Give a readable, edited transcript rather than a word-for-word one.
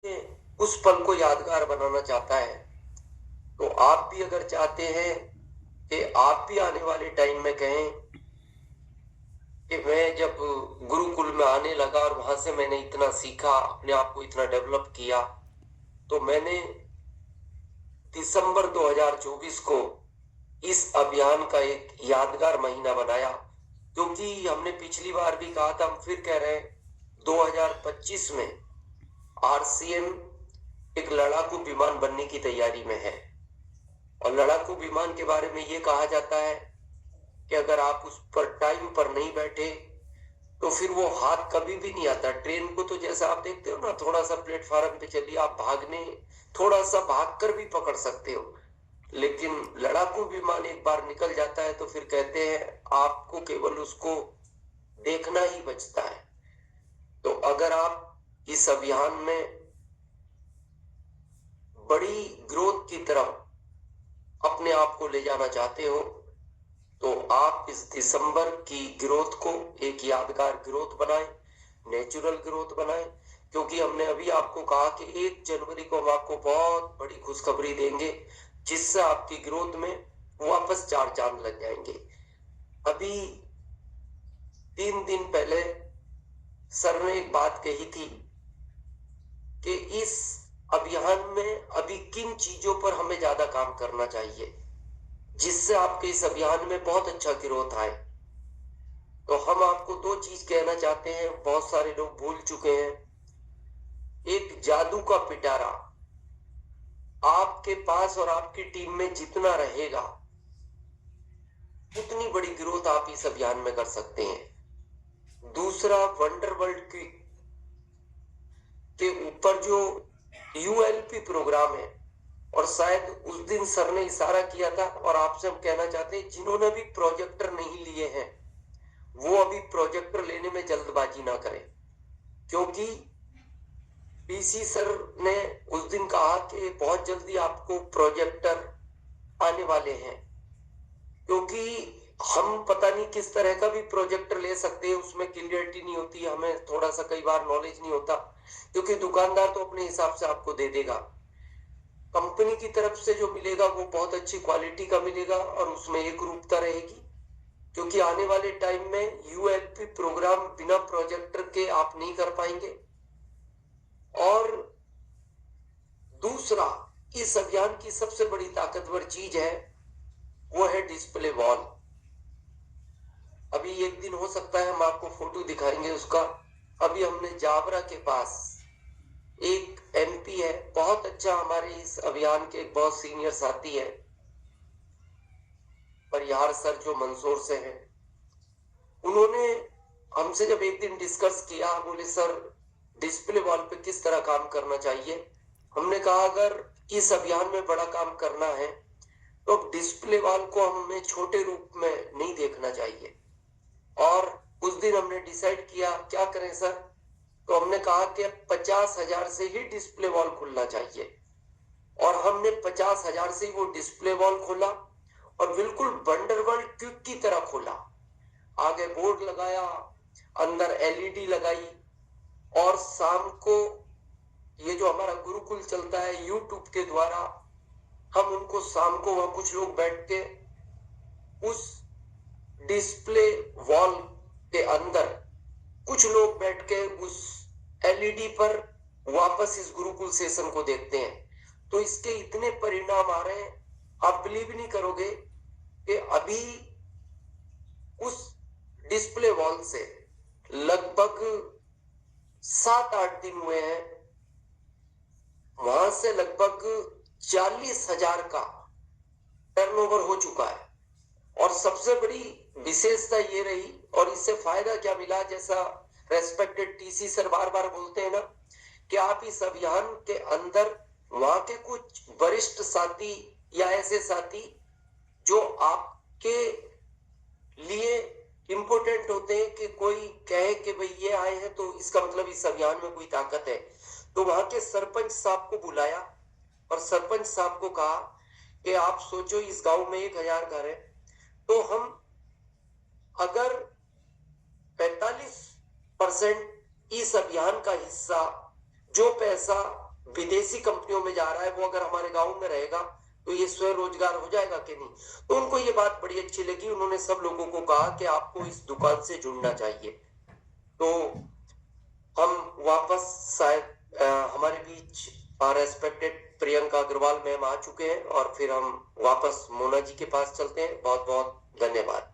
उस पल को यादगार बनाना चाहता है, तो आप भी अगर चाहते हैं कि आप भी आने वाले टाइम में कहें कि मैं जब गुरुकुल में आने लगा और वहां से मैंने इतना सीखा, अपने आप को इतना डेवलप किया, तो मैंने दिसंबर 2024 को इस अभियान का एक यादगार महीना बनाया। क्योंकि हमने पिछली बार भी कहा था, हम फिर कह रहे हैं, 2025 में आरसीएम एक लड़ाकू विमान बनने की तैयारी में है। और लड़ाकू विमान के बारे में ये कहा जाता है कि अगर आप उस पर टाइम पर नहीं बैठे तो फिर वो हाथ कभी भी नहीं आता। ट्रेन को तो जैसा आप देखते हो ना, थोड़ा सा प्लेटफार्म पे चलिए, आप भागने थोड़ा सा भाग कर भी पकड़ सकते हो, लेकिन लड़ाकू विमान एक बार निकल जाता है तो फिर कहते हैं आपको केवल उसको देखना ही बचता है। तो अगर आप इस अभियान में बड़ी ग्रोथ की तरफ अपने आप को ले जाना चाहते हो, तो आप इस दिसंबर की ग्रोथ को एक यादगार ग्रोथ बनाएं, नेचुरल ग्रोथ बनाएं। क्योंकि हमने अभी आपको कहा कि 1 जनवरी को हम आपको बहुत बड़ी खुशखबरी देंगे, जिससे आपकी ग्रोथ में वापस 4 चांद लग जाएंगे। अभी 3 दिन पहले सर ने एक बात कही थी कि इस अभियान में अभी किन चीजों पर हमें ज्यादा काम करना चाहिए, जिससे आपके इस अभियान में बहुत अच्छा ग्रोथ आए। तो हम आपको 2 चीज कहना चाहते हैं, बहुत सारे लोग भूल चुके हैं। एक जादू का पिटारा आपके पास और आपकी टीम में जितना रहेगा, उतनी बड़ी ग्रोथ आप इस अभियान में कर सकते हैं। दूसरा, वंडर वर्ल्ड के ऊपर जो यूएलपी प्रोग्राम है, और शायद उस दिन सर ने इशारा किया था और आपसे हम कहना चाहते हैं, जिन्होंने भी प्रोजेक्टर नहीं लिए हैं वो अभी प्रोजेक्टर लेने में जल्दबाजी ना करें। क्योंकि पीसी सर ने उस दिन कहा कि बहुत जल्दी आपको प्रोजेक्टर आने वाले हैं। क्योंकि हम पता नहीं किस तरह का भी प्रोजेक्टर ले सकते हैं, उसमें क्लियरिटी नहीं होती, हमें थोड़ा सा कई बार नॉलेज नहीं होता, क्योंकि दुकानदार तो अपने हिसाब से आपको दे देगा। कंपनी की तरफ से जो मिलेगा वो बहुत अच्छी क्वालिटी का मिलेगा और उसमें एक रूपता रहेगी। क्योंकि आने वाले टाइम में यूएलपी प्रोग्राम बिना प्रोजेक्टर के आप नहीं कर पाएंगे। और दूसरा, इस अभियान की सबसे बड़ी ताकतवर चीज है, वो है डिस्प्ले वॉल। अभी एक दिन हो सकता है हम आपको फोटो दिखाएंगे उसका। अभी हमने जावरा के पास एक एमपी है, बहुत अच्छा, हमारे इस अभियान के एक बहुत सीनियर साथी है परिहार सर, जो मंदसौर से हैं। उन्होंने हमसे जब एक दिन डिस्कस किया, बोले सर डिस्प्ले वॉल पे किस तरह काम करना चाहिए। हमने कहा अगर इस अभियान में बड़ा काम करना है तो डिस्प्ले वॉल को हमें छोटे रूप में नहीं देखना चाहिए। और उस दिन हमने डिसाइड किया क्या करें सर, तो हमने कहा कि 50,000 से ही डिस्प्ले वॉल खुलना चाहिए। और हमने 50,000 से ही वो डिस्प्ले वॉल खोला और बिल्कुल वंडरवर्ल्ड क्विक की तरह खोला। आगे बोर्ड लगाया, अंदर एलईडी लगाई, और शाम को ये जो हमारा गुरुकुल चलता है यूट्यूब के द्वारा, हम उनको शाम को वहां कुछ लोग बैठ के उस डिस्प्ले वॉल के अंदर, कुछ लोग बैठ के उस एलईडी पर वापस इस गुरुकुल सेशन को देखते हैं। तो इसके इतने परिणाम आ रहे हैं, आप बिलीव नहीं करोगे कि अभी उस डिस्प्ले वॉल से लगभग 7-8 दिन हुए हैं, वहां से लगभग 40,000 का टर्नओवर हो चुका है। और सबसे बड़ी विशेषता ये रही, और इससे फायदा क्या मिला, जैसा रेस्पेक्टेड टीसी सर बार बार बोलते हैं ना, कि आप इस अभियान के अंदर वहां के कुछ वरिष्ठ साथी या ऐसे साथी जो आपके लिए इंपॉर्टेंट होते हैं, कि कोई कहे कि भाई ये आए हैं तो इसका मतलब इस अभियान में कोई ताकत है। तो वहां के सरपंच साहब को बुलाया और सरपंच साहब को कहा कि आप सोचो इस गांव में 1,000 घर है, तो हम अगर 45% इस अभियान का हिस्सा, जो पैसा विदेशी कंपनियों में जा रहा है वो अगर हमारे गांव में रहेगा तो ये स्वरोजगार हो जाएगा कि नहीं। तो उनको ये बात बड़ी अच्छी लगी, उन्होंने सब लोगों को कहा कि आपको इस दुकान से जुड़ना चाहिए। तो हम वापस शायद हमारे बीच रेस्पेक्टेड प्रियंका अग्रवाल मैम आ चुके हैं और फिर हम वापस मोना जी के पास चलते हैं। बहुत बहुत धन्यवाद।